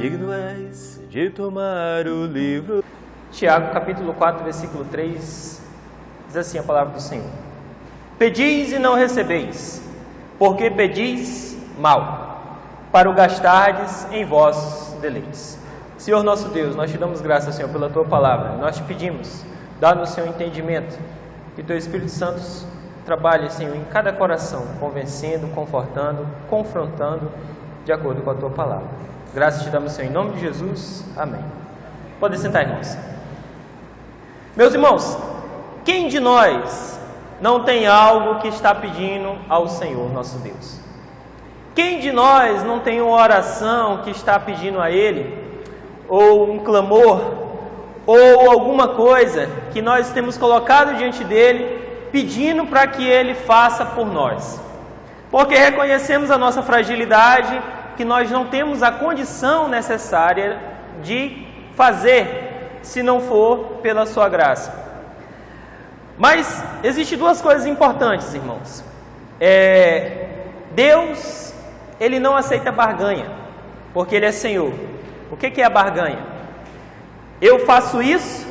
digno és de tomar o livro. Tiago, capítulo 4, versículo 3, diz assim a palavra do Senhor: Pedis e não recebeis, porque pedis mal, para o gastardes em vossos deleites. Senhor nosso Deus, nós te damos graças, Senhor, pela tua palavra. Nós te pedimos, dá-nos, Senhor, entendimento, que teu Espírito Santo trabalhe, Senhor, em cada coração, convencendo, confortando, confrontando, de acordo com a tua palavra. Graças te damos, Senhor, em nome de Jesus. Amém. Podem sentar, irmãos. Meus irmãos, quem de nós não tem algo que está pedindo ao Senhor nosso Deus? Quem de nós não tem uma oração que está pedindo a Ele, ou um clamor, ou alguma coisa que nós temos colocado diante dEle, pedindo para que Ele faça por nós? Porque reconhecemos a nossa fragilidade, que nós não temos a condição necessária de fazer, se não for pela sua graça. Mas existem duas coisas importantes, irmãos. Deus, Ele não aceita barganha, porque Ele é Senhor. O que é a barganha? Eu faço isso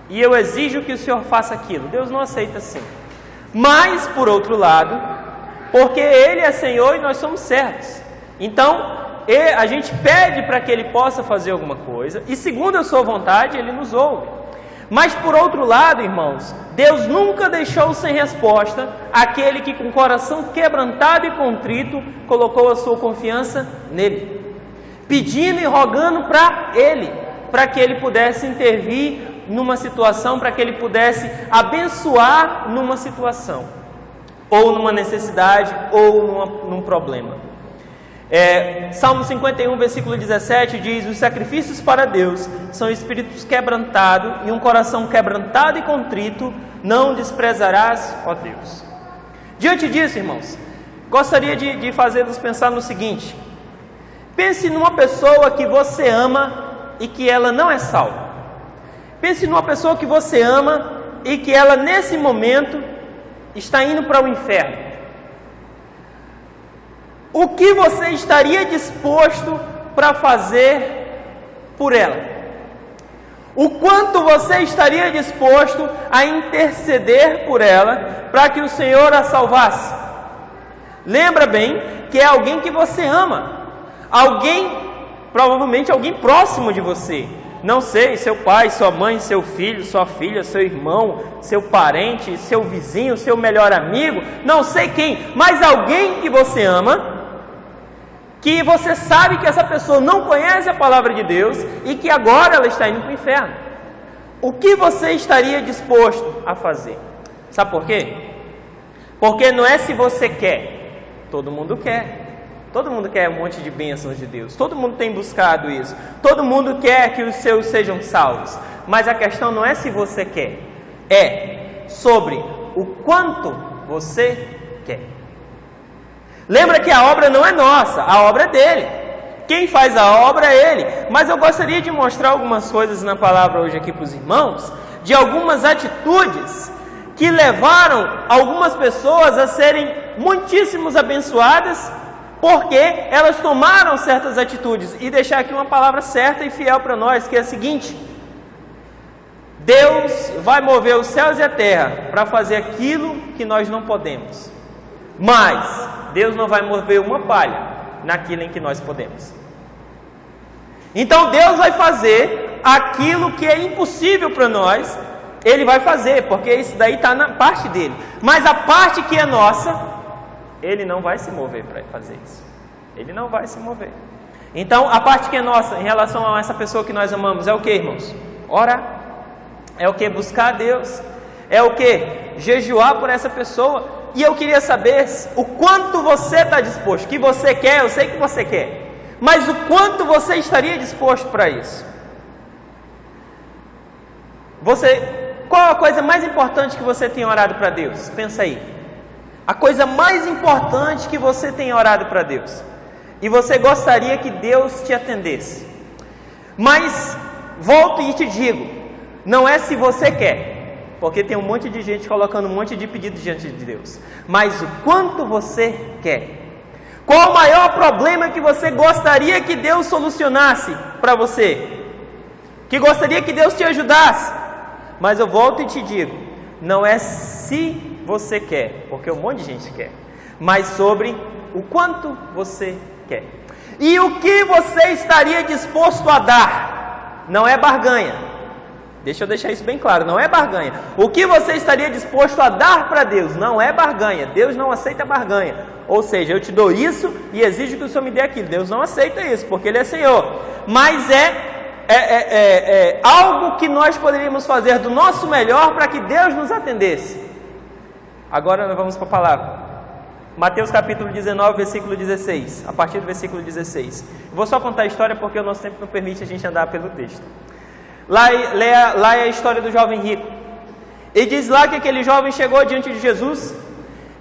e eu exijo que o Senhor faça aquilo. Deus não aceita assim. Mas, por outro lado, porque Ele é Senhor e nós somos servos, então a gente pede para que Ele possa fazer alguma coisa, e segundo a sua vontade, Ele nos ouve. Mas por outro lado, irmãos, Deus nunca deixou sem resposta aquele que com coração quebrantado e contrito colocou a sua confiança nele, pedindo e rogando para Ele, para que Ele pudesse intervir numa situação, para que Ele pudesse abençoar numa situação, ou numa necessidade, ou num problema. Salmo 51, versículo 17 diz: os sacrifícios para Deus são espíritos quebrantados, e um coração quebrantado e contrito não desprezarás, ó Deus. Diante disso, irmãos, gostaria de fazê-los pensar no seguinte: pense numa pessoa que você ama e que ela não é salva. Pense numa pessoa que você ama e que ela nesse momento está indo para o inferno. O que você estaria disposto para fazer por ela? O quanto você estaria disposto a interceder por ela para que o Senhor a salvasse? Lembra bem que é alguém que você ama, provavelmente alguém próximo de você. Não sei, seu pai, sua mãe, seu filho, sua filha, seu irmão, seu parente, seu vizinho, seu melhor amigo, não sei quem, mas alguém que você ama, que você sabe que essa pessoa não conhece a palavra de Deus e que agora ela está indo para o inferno. O que você estaria disposto a fazer? Sabe por quê? Porque não é se você quer, todo mundo quer. Todo mundo quer um monte de bênçãos de Deus, todo mundo tem buscado isso, todo mundo quer que os seus sejam salvos, mas a questão não é se você quer, é sobre o quanto você quer. Lembra que a obra não é nossa, a obra é dele, quem faz a obra é ele. Mas eu gostaria de mostrar algumas coisas na palavra hoje aqui para os irmãos, de algumas atitudes que levaram algumas pessoas a serem muitíssimos abençoadas, porque elas tomaram certas atitudes. E deixar aqui uma palavra certa e fiel para nós, que é a seguinte: Deus vai mover os céus e a terra para fazer aquilo que nós não podemos, mas Deus não vai mover uma palha naquilo em que nós podemos. Então Deus vai fazer aquilo que é impossível para nós, Ele vai fazer, porque isso daí está na parte dele. Mas a parte que é nossa, Ele não vai se mover para fazer isso. Ele não vai se mover. Então, a parte que é nossa em relação a essa pessoa que nós amamos é o que, irmãos? Orar. É o que? Buscar a Deus. É o que? Jejuar por essa pessoa. E eu queria saber o quanto você está disposto. O que você quer, eu sei que você quer. Mas o quanto você estaria disposto para isso? Qual a coisa mais importante que você tem orado para Deus? Pensa aí. A coisa mais importante que você tem orado para Deus, e você gostaria que Deus te atendesse. Mas volto e te digo, não é se você quer, porque tem um monte de gente colocando um monte de pedidos diante de Deus, mas o quanto você quer. Qual o maior problema que você gostaria que Deus solucionasse para você? Que gostaria que Deus te ajudasse? Mas eu volto e te digo, não é se você quer, porque um monte de gente quer, mas sobre o quanto você quer. E o que você estaria disposto a dar? Não é barganha. Deixa eu deixar isso bem claro, não é barganha. O que você estaria disposto a dar para Deus? Não é barganha. Deus não aceita barganha. Ou seja, eu te dou isso e exijo que o Senhor me dê aquilo. Deus não aceita isso, porque Ele é Senhor. Mas é algo que nós poderíamos fazer do nosso melhor para que Deus nos atendesse. Agora nós vamos para a palavra. Mateus capítulo 19, versículo 16. A partir do versículo 16. Eu vou só contar a história porque o nosso tempo não permite a gente andar pelo texto. Lá é a história do jovem rico. E diz lá que aquele jovem chegou diante de Jesus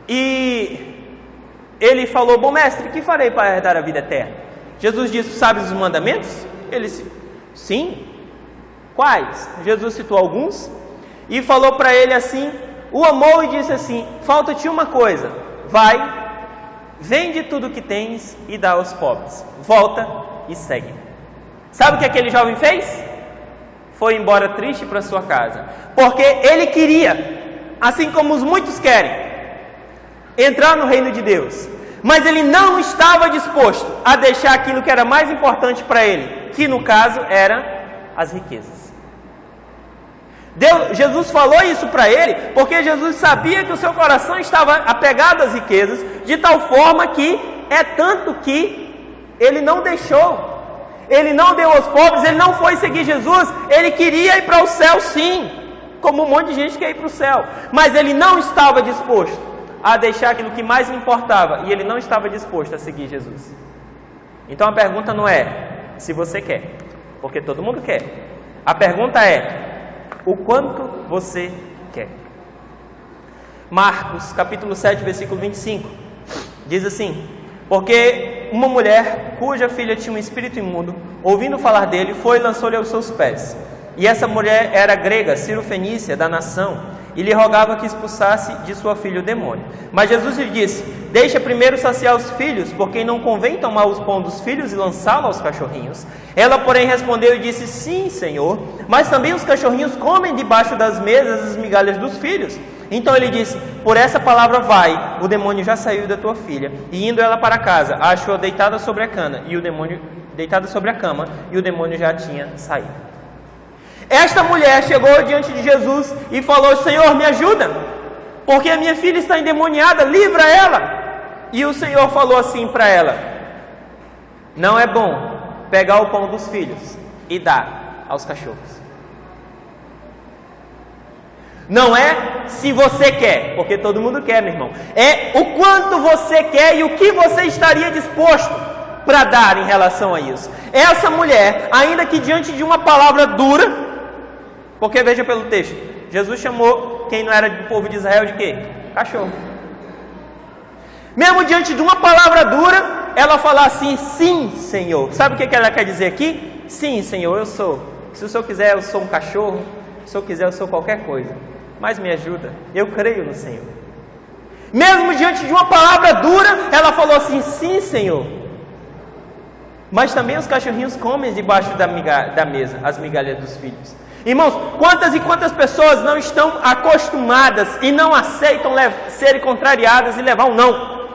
e ele falou: bom mestre, que farei para herdar a vida eterna? Jesus disse: sabes os mandamentos? Ele disse: sim. Quais? Jesus citou alguns e falou para ele assim, o amou e disse assim: falta-te uma coisa, vai, vende tudo o que tens e dá aos pobres, volta e segue. Sabe o que aquele jovem fez? Foi embora triste para sua casa, porque ele queria, assim como os muitos querem, entrar no reino de Deus, mas ele não estava disposto a deixar aquilo que era mais importante para ele, que no caso eram as riquezas. Jesus falou isso para ele, porque Jesus sabia que o seu coração estava apegado às riquezas, de tal forma que é tanto que ele não deixou. Ele não deu aos pobres, ele não foi seguir Jesus, ele queria ir para o céu sim, como um monte de gente quer ir para o céu, mas ele não estava disposto a deixar aquilo que mais importava, e ele não estava disposto a seguir Jesus. Então a pergunta não é se você quer, porque todo mundo quer. A pergunta é o quanto você quer. Marcos capítulo 7, versículo 25, diz assim: porque uma mulher cuja filha tinha um espírito imundo, ouvindo falar dele, foi e lançou-lhe aos seus pés. E essa mulher era grega, cirofenícia da nação, e lhe rogava que expulsasse de sua filha o demônio. Mas Jesus lhe disse: deixa primeiro saciar os filhos, porque não convém tomar os pão dos filhos e lançá-lo aos cachorrinhos. Ela, porém, respondeu e disse: sim, Senhor, mas também os cachorrinhos comem debaixo das mesas as migalhas dos filhos. Então ele disse: por essa palavra vai, o demônio já saiu da tua filha. E indo ela para casa, a achou deitada sobre a cama, e o demônio já tinha saído. Esta mulher chegou diante de Jesus e falou: Senhor, me ajuda, porque a minha filha está endemoniada, livra ela. E o Senhor falou assim para ela: não é bom pegar o pão dos filhos e dar aos cachorros. Não é se você quer, porque todo mundo quer, meu irmão. É o quanto você quer e o que você estaria disposto para dar em relação a isso. Essa mulher, ainda que diante de uma palavra dura, porque veja pelo texto, Jesus chamou quem não era do povo de Israel de quê? Cachorro. Mesmo diante de uma palavra dura, ela fala assim: sim, Senhor. Sabe o que ela quer dizer aqui? Sim, Senhor, eu sou. Se o Senhor quiser, eu sou um cachorro. Se o Senhor quiser, eu sou qualquer coisa. Mas me ajuda, eu creio no Senhor. Mesmo diante de uma palavra dura, ela falou assim: sim, Senhor. Mas também os cachorrinhos comem debaixo da mesa as migalhas dos filhos. Irmãos, quantas e quantas pessoas não estão acostumadas e não aceitam serem contrariadas e levar um não?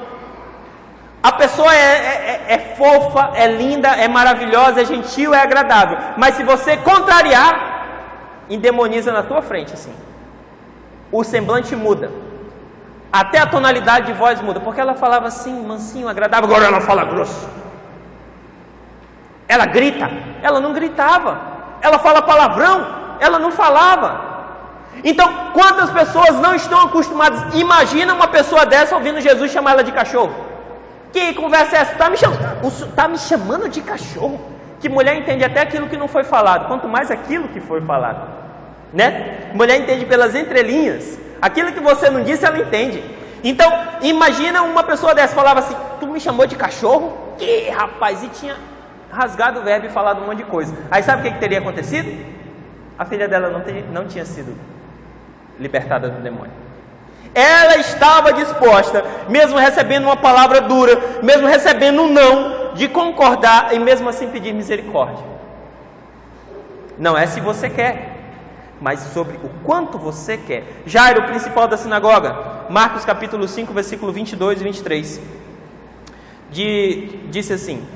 A pessoa é fofa, é linda, é maravilhosa, é gentil, é agradável. Mas se você contrariar, endemoniza na tua frente assim. O semblante muda, até a tonalidade de voz muda, porque ela falava assim, mansinho, agradável, agora ela fala grosso. Ela grita, ela não gritava. Ela fala palavrão, ela não falava. Então, quantas pessoas não estão acostumadas? Imagina uma pessoa dessa ouvindo Jesus chamar ela de cachorro. Que conversa é essa? Tá me chamando de cachorro? Que mulher entende até aquilo que não foi falado, quanto mais aquilo que foi falado. Né? Mulher entende pelas entrelinhas. Aquilo que você não disse, ela entende. Então, imagina uma pessoa dessa falava assim: tu me chamou de cachorro? Que rapaz, e tinha rasgado o verbo e falado um monte de coisa. Aí sabe o que teria acontecido? A filha dela não tinha sido libertada do demônio. Ela estava disposta, mesmo recebendo uma palavra dura, mesmo recebendo um não, de concordar e mesmo assim pedir misericórdia. Não é se você quer, mas sobre o quanto você quer. Jairo, o principal da sinagoga, Marcos capítulo 5, versículo 22 e 23, disse assim,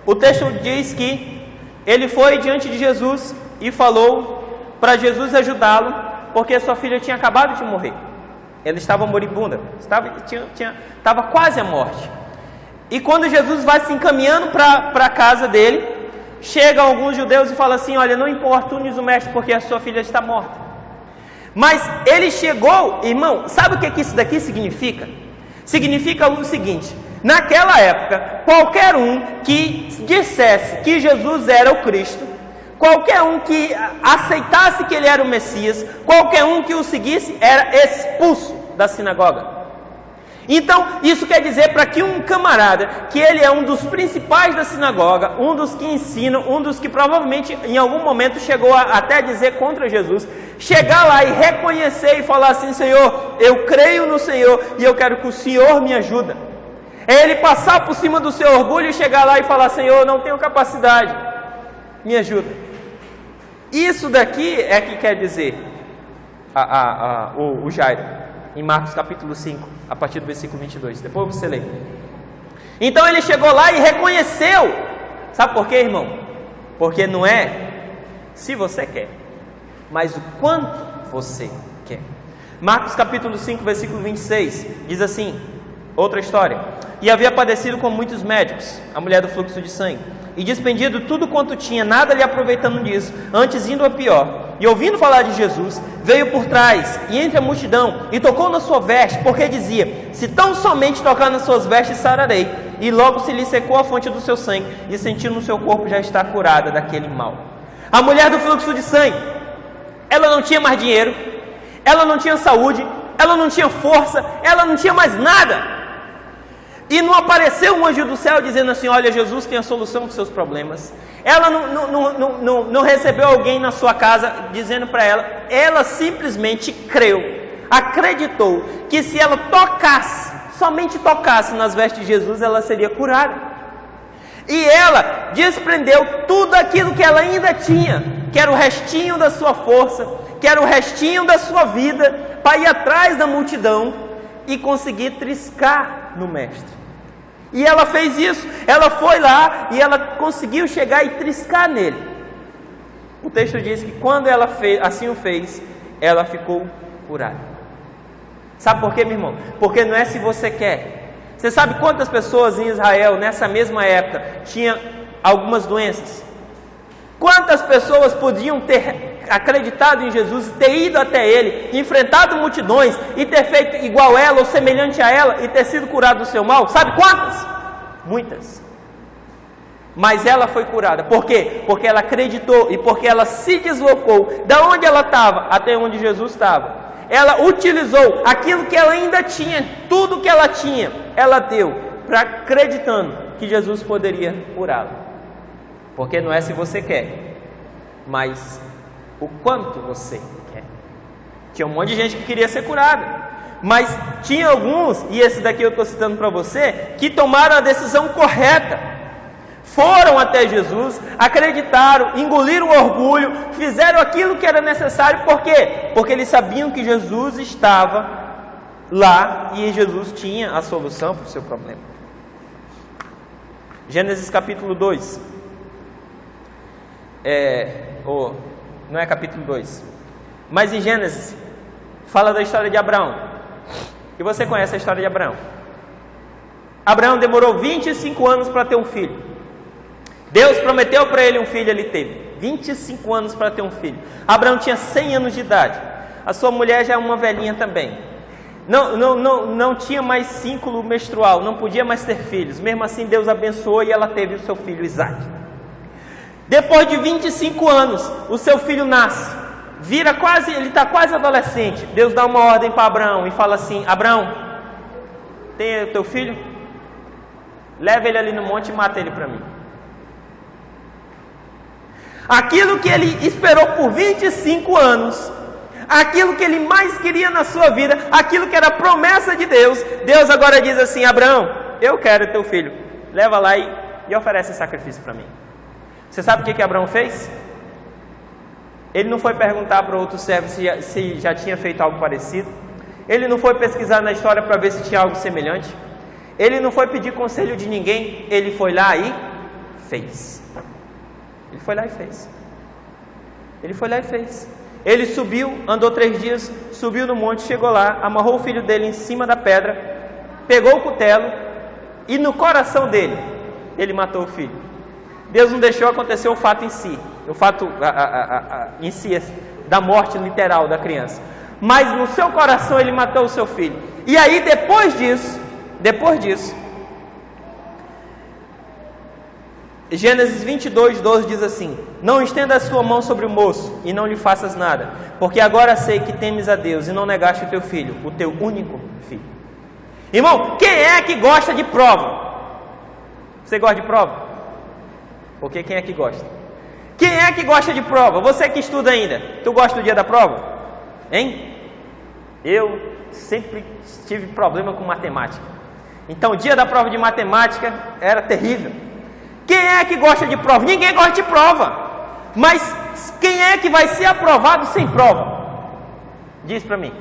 o texto diz que ele foi diante de Jesus e falou para Jesus ajudá-lo, porque sua filha tinha acabado de morrer. Ela estava moribunda, estava quase à morte. E quando Jesus vai se encaminhando para a casa dele, chegam alguns judeus e falam assim, olha, não importunes o mestre, porque a sua filha está morta. Mas ele chegou, irmão, sabe o que isso daqui significa? Significa o seguinte, naquela época, qualquer um que dissesse que Jesus era o Cristo, qualquer um que aceitasse que ele era o Messias, qualquer um que o seguisse, era expulso da sinagoga. Então, isso quer dizer para que um camarada, que ele é um dos principais da sinagoga, um dos que ensinam, um dos que provavelmente em algum momento chegou a até dizer contra Jesus, chegar lá e reconhecer e falar assim, Senhor, eu creio no Senhor e eu quero que o Senhor me ajude. É ele passar por cima do seu orgulho e chegar lá e falar, Senhor, eu não tenho capacidade, me ajuda. Isso daqui é que quer dizer o Jairo, em Marcos capítulo 5, a partir do versículo 22. Depois você lê. Então ele chegou lá e reconheceu. Sabe por quê, irmão? Porque não é se você quer, mas o quanto você quer. Marcos capítulo 5, versículo 26, diz assim, outra história. E havia padecido com muitos médicos, a mulher do fluxo de sangue, e despendido tudo quanto tinha, nada lhe aproveitando disso, antes indo a pior. E ouvindo falar de Jesus, veio por trás, e entre a multidão, e tocou na sua veste, porque dizia, se tão somente tocar nas suas vestes, sararei. E logo se lhe secou a fonte do seu sangue, e sentiu no seu corpo já estar curada daquele mal. A mulher do fluxo de sangue, ela não tinha mais dinheiro, ela não tinha saúde, ela não tinha força, ela não tinha mais nada. E não apareceu um anjo do céu dizendo assim, olha, Jesus tem a solução para os seus problemas. Ela não recebeu alguém na sua casa dizendo para ela, ela simplesmente creu, acreditou que se ela tocasse, somente tocasse nas vestes de Jesus, ela seria curada. E ela desprendeu tudo aquilo que ela ainda tinha, que era o restinho da sua força, que era o restinho da sua vida, para ir atrás da multidão e conseguir triscar no mestre. E ela fez isso, ela foi lá e ela conseguiu chegar e triscar nele. O texto diz que quando ela assim o fez, ela ficou curada. Sabe por quê, meu irmão? Porque não é se você quer. Você sabe quantas pessoas em Israel, nessa mesma época, tinham algumas doenças? Quantas pessoas podiam ter acreditado em Jesus, ter ido até Ele, enfrentado multidões e ter feito igual ela ou semelhante a ela e ter sido curado do seu mal? Sabe quantas? Muitas. Mas ela foi curada. Por quê? Porque ela acreditou e porque ela se deslocou da onde ela estava até onde Jesus estava. Ela utilizou aquilo que ela ainda tinha, tudo que ela tinha, ela deu, acreditando que Jesus poderia curá-la. Porque não é se você quer, mas o quanto você quer. Tinha um monte de gente que queria ser curada, mas tinha alguns, e esse daqui eu estou citando para você, que tomaram a decisão correta. Foram até Jesus, acreditaram, engoliram o orgulho, fizeram aquilo que era necessário. Por quê? Porque eles sabiam que Jesus estava lá e Jesus tinha a solução para o seu problema. Gênesis capítulo 2. Não é capítulo 2, mas em Gênesis fala da história de Abraão, e você conhece a história de Abraão. Abraão demorou 25 anos para ter um filho. Deus prometeu para ele um filho, ele teve 25 anos para ter um filho. Abraão tinha 100 anos de idade, a sua mulher já é uma velhinha também, não tinha mais ciclo menstrual, não podia mais ter filhos. Mesmo assim Deus abençoou e ela teve o seu filho Isaac. Depois de 25 anos, o seu filho nasce, ele está quase adolescente. Deus dá uma ordem para Abraão e fala assim, Abraão, tem o teu filho? Leva ele ali no monte e mata ele para mim. Aquilo que ele esperou por 25 anos, aquilo que ele mais queria na sua vida, aquilo que era promessa de Deus, Deus agora diz assim: Abraão, eu quero teu filho, leva lá e oferece sacrifício para mim. Você sabe o que Abraão fez? Ele não foi perguntar para outro servo se já tinha feito algo parecido. Ele não foi pesquisar na história para ver se tinha algo semelhante. Ele não foi pedir conselho de ninguém. Ele foi lá e fez. Ele foi lá e fez. Ele foi lá e fez. Ele subiu, andou 3 dias, subiu no monte, chegou lá, amarrou o filho dele em cima da pedra, pegou o cutelo e no coração dele, ele matou o filho. Deus não deixou acontecer o fato em si, em si, da morte literal da criança. Mas no seu coração ele matou o seu filho. E aí depois disso, Gênesis 22:12 diz assim: não estenda a sua mão sobre o moço e não lhe faças nada, porque agora sei que temes a Deus e não negaste o teu filho, o teu único filho. Irmão, quem é que gosta de prova? Você gosta de prova? Porque quem é que gosta? Quem é que gosta de prova? Você que estuda ainda, tu gosta do dia da prova? Hein? Eu sempre tive problema com matemática. Então o dia da prova de matemática era terrível. Quem é que gosta de prova? Ninguém gosta de prova. Mas quem é que vai ser aprovado sem prova? Diz para mim.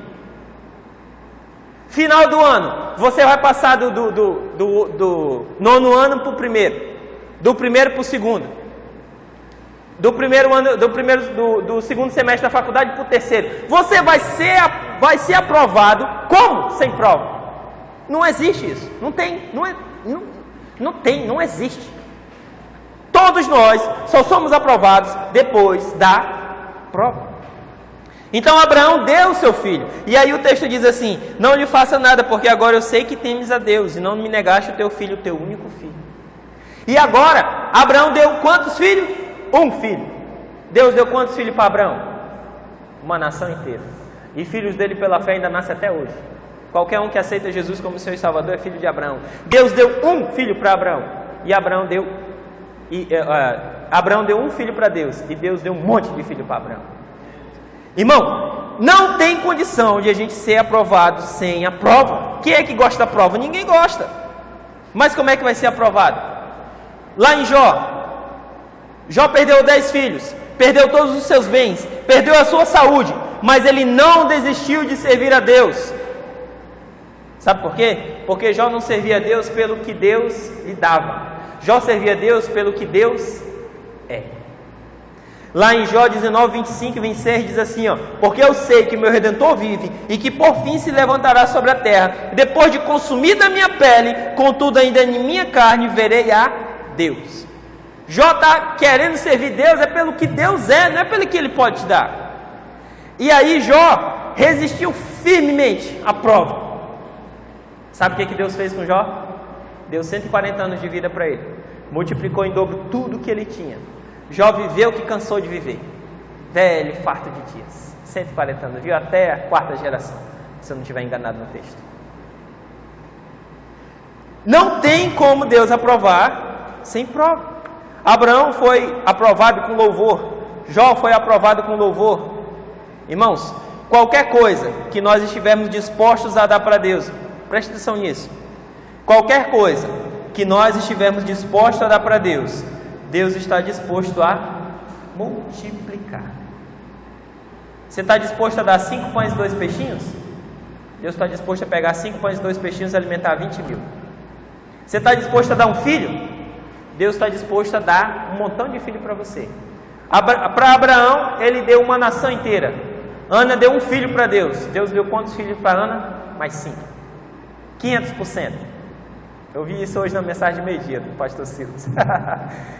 Final do ano, você vai passar do nono ano para o primeiro, do primeiro para o segundo, do segundo semestre da faculdade para o terceiro. Você vai ser aprovado como? Sem prova. Não existe isso. Não existe. Todos nós só somos aprovados depois da prova. Então Abraão deu o seu filho. E aí o texto diz assim: não lhe faça nada, porque agora eu sei que temes a Deus e não me negaste o teu filho, o teu único filho. E agora, Abraão deu quantos filhos? Um filho. Deus deu quantos filhos para Abraão? Uma nação inteira. E filhos dele pela fé ainda nascem até hoje. Qualquer um que aceita Jesus como Senhor e Salvador é filho de Abraão. Deus deu um filho para Abraão. E Abraão deu um filho para Deus. E Deus deu um monte de filho para Abraão. Irmão, não tem condição de a gente ser aprovado sem a prova. Quem é que gosta da prova? Ninguém gosta. Mas como é que vai ser aprovado? Lá em Jó perdeu 10 filhos, perdeu todos os seus bens, perdeu a sua saúde, mas ele não desistiu de servir a Deus. Sabe por quê? Porque Jó não servia a Deus pelo que Deus lhe dava. Jó servia a Deus pelo que Deus é. Lá em Jó 19, 25 e 26 diz assim, ó: porque eu sei que meu Redentor vive e que por fim se levantará sobre a terra. Depois de consumida a minha pele, contudo ainda em minha carne verei a Deus. Jó está querendo servir Deus é pelo que Deus é, não é pelo que Ele pode te dar. E aí Jó resistiu firmemente à prova. Sabe o que Deus fez com Jó? Deu 140 anos de vida para ele. Multiplicou em dobro tudo que ele tinha. Jó viveu o que cansou de viver. Velho, farto de dias. 140 anos, viu até a 4ª geração, se eu não estiver enganado no texto. Não tem como Deus aprovar sem prova. Abraão foi aprovado com louvor. Jó foi aprovado com louvor. Irmãos, qualquer coisa que nós estivermos dispostos a dar para Deus, preste atenção nisso. Qualquer coisa que nós estivermos dispostos a dar para Deus, Deus está disposto a multiplicar. Você está disposto a dar 5 pães e 2 peixinhos? Deus está disposto a pegar 5 pães e 2 peixinhos e alimentar 20 mil. Você está disposto a dar um filho? Deus está disposto a dar um montão de filho para você. Para Abraão, ele deu uma nação inteira. Ana deu um filho para Deus. Deus deu quantos filhos para Ana? Mais 5. 500%. Eu vi isso hoje na mensagem de meio-dia do pastor Silas.